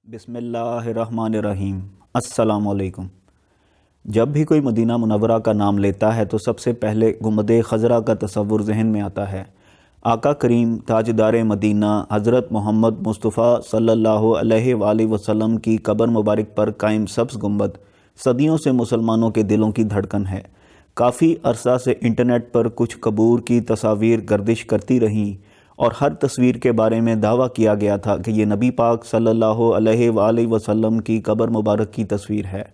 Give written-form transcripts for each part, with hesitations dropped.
बिस्मिल्लाहिर्रहमानिर्रहीम। अस्सलाम वालेकुम। जब भी कोई मदीना मुनव्वरा का नाम लेता है तो सबसे पहले गुंबद खज़रा का तसव्वुर जहन में आता है। आका करीम ताजदार मदीना हज़रत मोहम्मद मुस्तफ़ा सल्लल्लाहु अलैहि वसल्लम की कब्र मुबारक पर कायम सब्ज़ गुंबद सदियों से मुसलमानों के दिलों की धड़कन है। काफ़ी अरसा से इंटरनेट पर कुछ कबूर की तस्वीर गर्दिश करती रहीं और हर तस्वीर के बारे में दावा किया गया था कि ये नबी पाक सल्लल्लाहु अलैहि वसल्लम की कब्र मुबारक की तस्वीर है,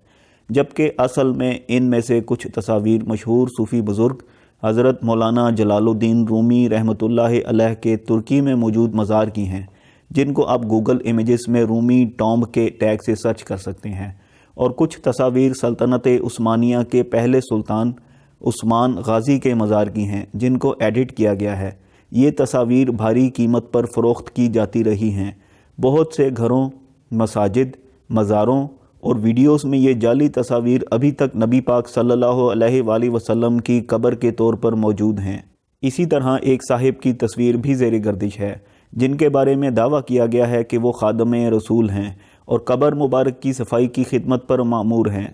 जबकि असल में इनमें से कुछ तस्वीर मशहूर सूफ़ी बुज़ुर्ग हज़रत मौलाना जलालुद्दीन रूमी रहमतुल्लाहि अलैह के तुर्की में मौजूद मज़ार की हैं, जिनको आप गूगल इमेजेस में रूमी टॉम्ब के टैग से सर्च कर सकते हैं। और कुछ तस्वीर सल्तनत उस्मानिया के पहले सुल्तान उस्मान गाज़ी के मज़ार की हैं, जिनको एडिट किया गया है। ये तस्वीर भारी कीमत पर फ़रोख्त की जाती रही हैं। बहुत से घरों, मसाजिद, मज़ारों और वीडियोस में ये जाली तस्वीर अभी तक नबी पाक सल्लल्लाहु अलैहि वसल्लम की कब्र के तौर पर मौजूद हैं। इसी तरह एक साहिब की तस्वीर भी ज़ेर गर्दिश है, जिनके बारे में दावा किया गया है कि वो खादमे रसूल हैं और कब्र मुबारक की सफाई की खिदमत पर मामूर हैं,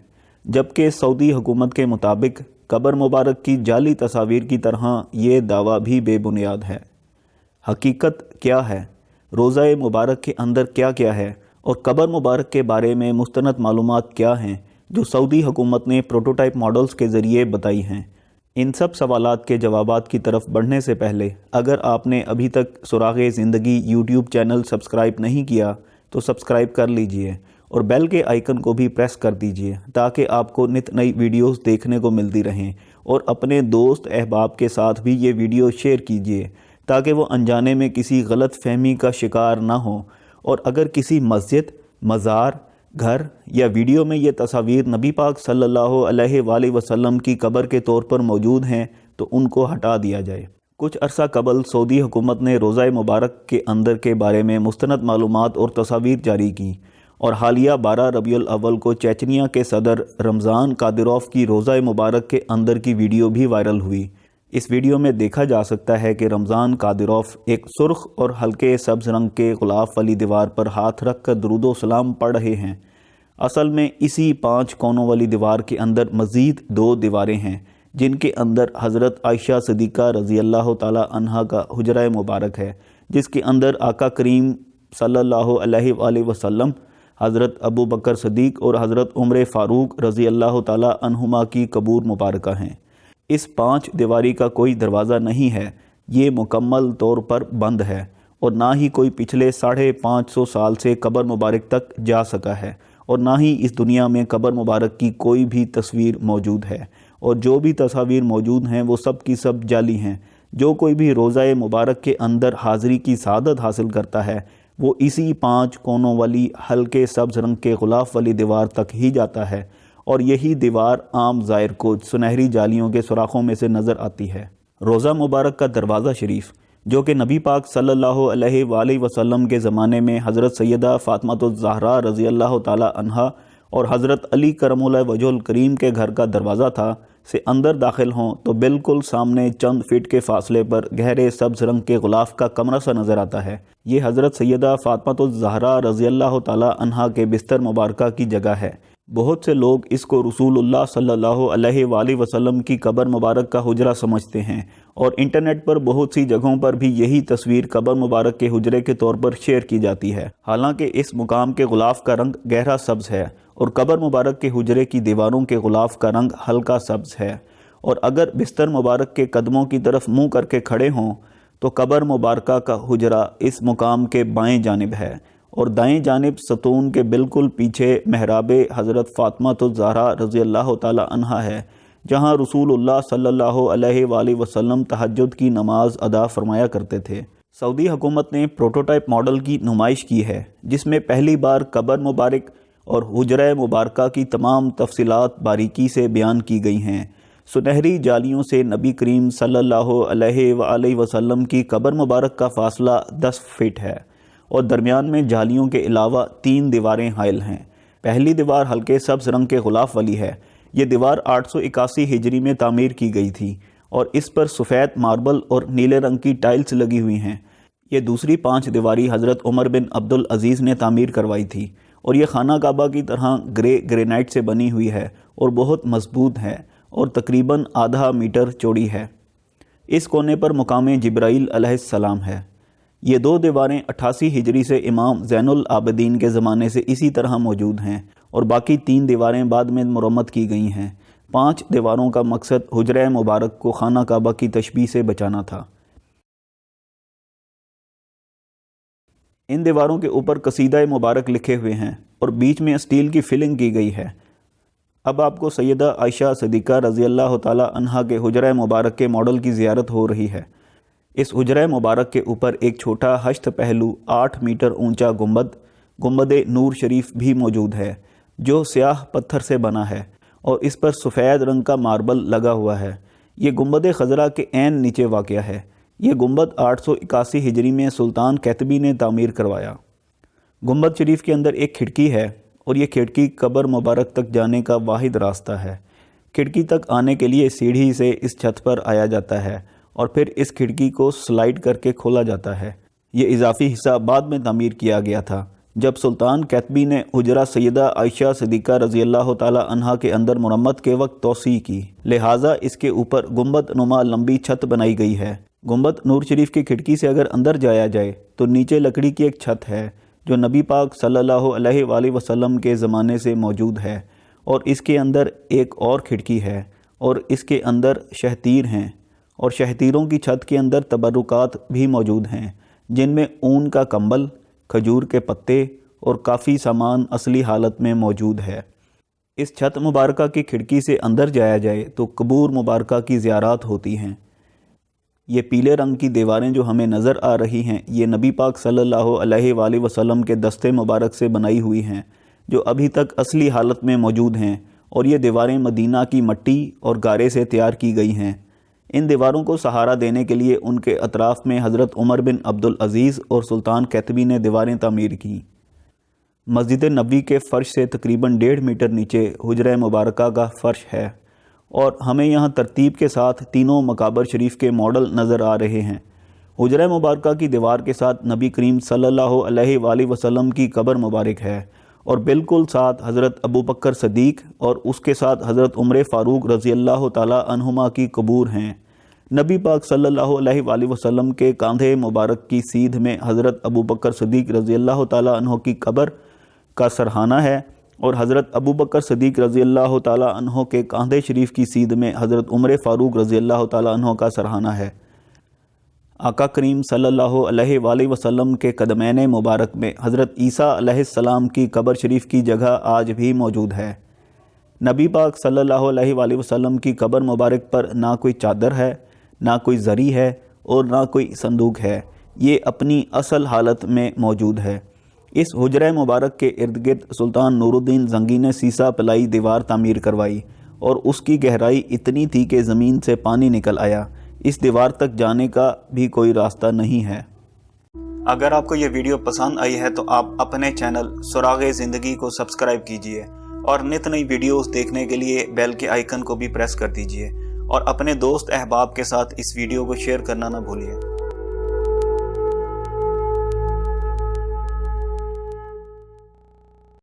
जबकि सऊदी हुकूमत के मुताबिक कब्र मुबारक की जाली तस्वीर की तरह ये दावा भी बेबुनियाद है। हकीकत क्या है, रोज़ा मुबारक के अंदर क्या क्या है और कब्र मुबारक के बारे में मुस्तनद मालूमात क्या हैं जो सऊदी हुकूमत ने प्रोटोटाइप मॉडल्स के ज़रिए बताई हैं। इन सब सवालात के जवाबात की तरफ बढ़ने से पहले अगर आपने अभी तक सुराग़े ज़िंदगी यूट्यूब चैनल सब्सक्राइब नहीं किया तो सब्सक्राइब कर लीजिए और बेल के आइकन को भी प्रेस कर दीजिए, ताकि आपको नित नई वीडियोस देखने को मिलती रहें। और अपने दोस्त अहबाब के साथ भी ये वीडियो शेयर कीजिए, ताकि वो अनजाने में किसी गलत फहमी का शिकार ना हो। और अगर किसी मस्जिद, मज़ार, घर या वीडियो में ये तस्वीर नबी पाक सल्लल्लाहु अलैहि वसल्लम की कब्र के तौर पर मौजूद हैं तो उनको हटा दिया जाए। कुछ अरसा कबल सऊदी हुकूमत ने रोज़ा मुबारक के अंदर के बारे में मुस्तनद मालूमात और तस्वीर जारी की और हालिया 12 रबीउल अव्वल को चेचनिया के सदर रमज़ान कादिरोव की रोज़ा मुबारक के अंदर की वीडियो भी वायरल हुई। इस वीडियो में देखा जा सकता है कि रमज़ान कादिरोव एक सुर्ख और हल्के सब्ज़ रंग के गुलाफ वाली दीवार पर हाथ रख कर दुरूद सलाम पढ़ रहे हैं। असल में इसी 5 कोनों वाली दीवार के अंदर मज़ीद 2 दीवारें हैं, जिनके अंदर हज़रत आयशा सिद्दीक़ा रज़ी अल्लाह ताला अन्हा का हुजरा मुबारक है, जिसके अंदर आका करीम सल्लल्लाहु अलैहि वसल्लम, हज़रत अबू बकर सदीक़ और हज़रत उमर फ़ारूक रज़ी अल्लाह ताला अन्हुमा की कबूर मुबारक हैं। इस 5 दीवारी का कोई दरवाज़ा नहीं है, ये मुकम्मल तौर पर बंद है और ना ही कोई पिछले 550 साल से कब्र मुबारक तक जा सका है और ना ही इस दुनिया में कब्र मुबारक की कोई भी तस्वीर मौजूद है। और जो भी तस्वीर मौजूद हैं वो सब की सब जाली हैं। जो कोई भी रोज़ा मुबारक के अंदर हाज़िरी की सआदत हासिल करता है वो इसी 5 कोनों वाली हल्के सब्ज़ रंग के गुलाफ वाली दीवार तक ही जाता है और यही दीवार आम ज़ायर को सुनहरी जालियों के सुराखों में से नज़र आती है। रोज़ा मुबारक का दरवाज़ा शरीफ, जो कि नबी पाक सल्लल्लाहु अलैहि वसल्लम के ज़माने में हज़रत सैयदा फ़ातिमातुज़ ज़हरा रज़ी अल्लाह ताला अन्हा और हज़रत अली करमुल्लाह वजहुल करीम के घर का दरवाज़ा था, से अंदर दाखिल हों तो बिल्कुल सामने चंद फीट के फासले पर गहरे सब्ज़ रंग के गुलाफ का कमरा सा नज़र आता है। ये हज़रत सैयदा फ़ातिमातुज़ ज़हरा रज़ी अल्लाह ताला अन्हा के बिस्तर मुबारका की जगह है। बहुत से लोग इसको रसूलुल्लाह सल्लल्लाहु अलैहि वसल्लम की कब्र मुबारक का हुजरा समझते हैं और इंटरनेट पर बहुत सी जगहों पर भी यही तस्वीर कब्र मुबारक के हुजरे के तौर पर शेयर की जाती है। हालांकि इस मुकाम के गुलाफ का रंग गहरा सब्ज़ है और कब्र मुबारक के हुजरे की दीवारों के गुलाफ का रंग हल्का सब्ज़ है। और अगर बिस्तर मुबारक के कदमों की तरफ मुँह करके खड़े हों तो कब्र मुबारका का हुजरा इस मुकाम के बाएँ जानिब है और दाएं जानिब सतून के बिल्कुल पीछे महराब हज़रत फ़ातिमातुज़ ज़हरा रज़ी अल्लाह ताला अन्हा है, जहां रसूलुल्लाह सल्लल्लाहु अलैहि वसल्लम तहज्जुद की नमाज अदा फरमाया करते थे। सऊदी हुकूमत ने प्रोटोटाइप मॉडल की नुमाइश की है, जिसमें पहली बार कब्र मुबारक और हुजरा मुबारका की तमाम तफसीलात बारीकी से बयान की गई हैं। सुनहरी जालियों से नबी करीम सल्लल्लाहु अलैहि वसल्लम की कब्र मुबारक का फ़ासला 10 फीट है और दरमियान में जालियों के अलावा 3 दीवारें हायल हैं। पहली दीवार हल्के सब्ज़ रंग के गुलाफ वाली है। ये दीवार 881 हिजरी में तामीर की गई थी और इस पर सफ़ेद मार्बल और नीले रंग की टाइल्स लगी हुई हैं। ये दूसरी 5 दीवारी हज़रत उमर बिन अब्दुल अज़ीज़ ने तामीर करवाई थी اور یہ خانہ کعبہ کی طرح گرے گرینائٹ سے بنی ہوئی ہے اور بہت مضبوط ہے اور تقریباً آدھا میٹر چوڑی ہے۔ اس کونے پر مقام جبرائیل علیہ السلام ہے۔ یہ 2 دیواریں 88 ہجری سے امام زین العابدین کے زمانے سے اسی طرح موجود ہیں اور باقی 3 دیواریں بعد میں مرمت کی گئی ہیں۔ 5 دیواروں کا مقصد حجرہ مبارک کو خانہ کعبہ کی تشبیہ سے بچانا تھا۔ ان دیواروں کے اوپر قصیدہ مبارک لکھے ہوئے ہیں اور بیچ میں اسٹیل کی فلنگ کی گئی ہے۔ اب آپ کو سیدہ عائشہ صدیقہ رضی اللہ تعالی عنہا کے حجرہ مبارک کے ماڈل کی زیارت ہو رہی ہے۔ اس حجرہ مبارک کے اوپر ایک چھوٹا 8 پہلو 8 میٹر اونچا گنبد نور شریف بھی موجود ہے جو سیاہ پتھر سے بنا ہے اور اس پر سفید رنگ کا ماربل لگا ہوا ہے۔ یہ گنبد خضرا کے عین نیچے واقع ہے۔ یہ گنبد 881 ہجری میں سلطان قیتبی نے تعمیر کروایا۔ گنبد شریف کے اندر ایک کھڑکی ہے اور یہ کھڑکی قبر مبارک تک جانے کا واحد راستہ ہے۔ کھڑکی تک آنے کے لیے سیڑھی سے اس چھت پر آیا جاتا ہے اور پھر اس کھڑکی کو سلائیڈ کر کے کھولا جاتا ہے۔ یہ اضافی حصہ بعد میں تعمیر کیا گیا تھا جب سلطان قیتبی نے حجرہ سیدہ عائشہ صدیقہ رضی اللہ تعالی عنہا کے اندر مرمت کے وقت توسیع کی، لہٰذا اس کے اوپر گنبد نما لمبی چھت بنائی گئی ہے۔ گنبد نور شریف کی کھڑکی سے اگر اندر جایا جائے تو نیچے لکڑی کی ایک چھت ہے جو نبی پاک صلی اللہ علیہ وآلہ وسلم کے زمانے سے موجود ہے، اور اس کے اندر ایک اور کھڑکی ہے اور اس کے اندر شہتیر ہیں، اور شہتیروں کی چھت کے اندر تبرکات بھی موجود ہیں جن میں اون کا کمبل، کھجور کے پتے اور کافی سامان اصلی حالت میں موجود ہے۔ اس چھت مبارکہ کی کھڑکی سے اندر جایا جائے تو قبور مبارکہ کی زیارات ہوتی ہیں۔ یہ پیلے رنگ کی دیواریں جو ہمیں نظر آ رہی ہیں یہ نبی پاک صلی اللہ علیہ وآلہ وسلم کے دستے مبارک سے بنائی ہوئی ہیں جو ابھی تک اصلی حالت میں موجود ہیں، اور یہ دیواریں مدینہ کی مٹی اور گارے سے تیار کی گئی ہیں۔ ان دیواروں کو سہارا دینے کے لیے ان کے اطراف میں حضرت عمر بن عبدالعزیز اور سلطان قیتبی نے دیواریں تعمیر کیں۔ مسجد نبوی کے فرش سے تقریباً 1.5 میٹر نیچے حجرہ مبارکہ کا فرش ہے، اور ہمیں یہاں ترتیب کے ساتھ تینوں مقابر شریف کے ماڈل نظر آ رہے ہیں۔ حجرہ مبارکہ کی دیوار کے ساتھ نبی کریم صلی اللہ علیہ وآلہ وسلم کی قبر مبارک ہے، اور بالکل ساتھ حضرت ابو بکر صدیق اور اس کے ساتھ حضرت عمر فاروق رضی اللہ تعالی عنہما کی قبور ہیں۔ نبی پاک صلی اللہ علیہ وآلہ وسلم کے کاندھے مبارک کی سیدھ میں حضرت ابو بکر صدیق رضی اللہ تعالی عنہ کی قبر کا سرحانہ ہے، اور حضرت ابو بکر صدیق رضی اللہ تعالی عنہ کے کاندھے شریف کی سیدھ میں حضرت عمر فاروق رضی اللہ تعالی عنہ کا سرحانہ ہے۔ آقا کریم صلی اللہ علیہ وآلہ وسلم کے قدمین مبارک میں حضرت عیسیٰ علیہ السلام کی قبر شریف کی جگہ آج بھی موجود ہے۔ نبی پاک صلی اللہ علیہ وآلہ وسلم کی قبر مبارک پر نہ کوئی چادر ہے، نہ کوئی زری ہے اور نہ کوئی صندوق ہے، یہ اپنی اصل حالت میں موجود ہے۔ اس حجرہ مبارک کے ارد گرد سلطان نور الدین زنگی نے سیسا پلائی دیوار تعمیر کروائی، اور اس کی گہرائی اتنی تھی کہ زمین سے پانی نکل آیا۔ اس دیوار تک جانے کا بھی کوئی راستہ نہیں ہے۔ اگر آپ کو یہ ویڈیو پسند آئی ہے تو آپ اپنے چینل سراغ زندگی کو سبسکرائب کیجئے، اور نت نئی ویڈیوز دیکھنے کے لیے بیل کے آئیکن کو بھی پریس کر دیجئے، اور اپنے دوست احباب کے ساتھ اس ویڈیو کو شیئر کرنا نہ بھولیے۔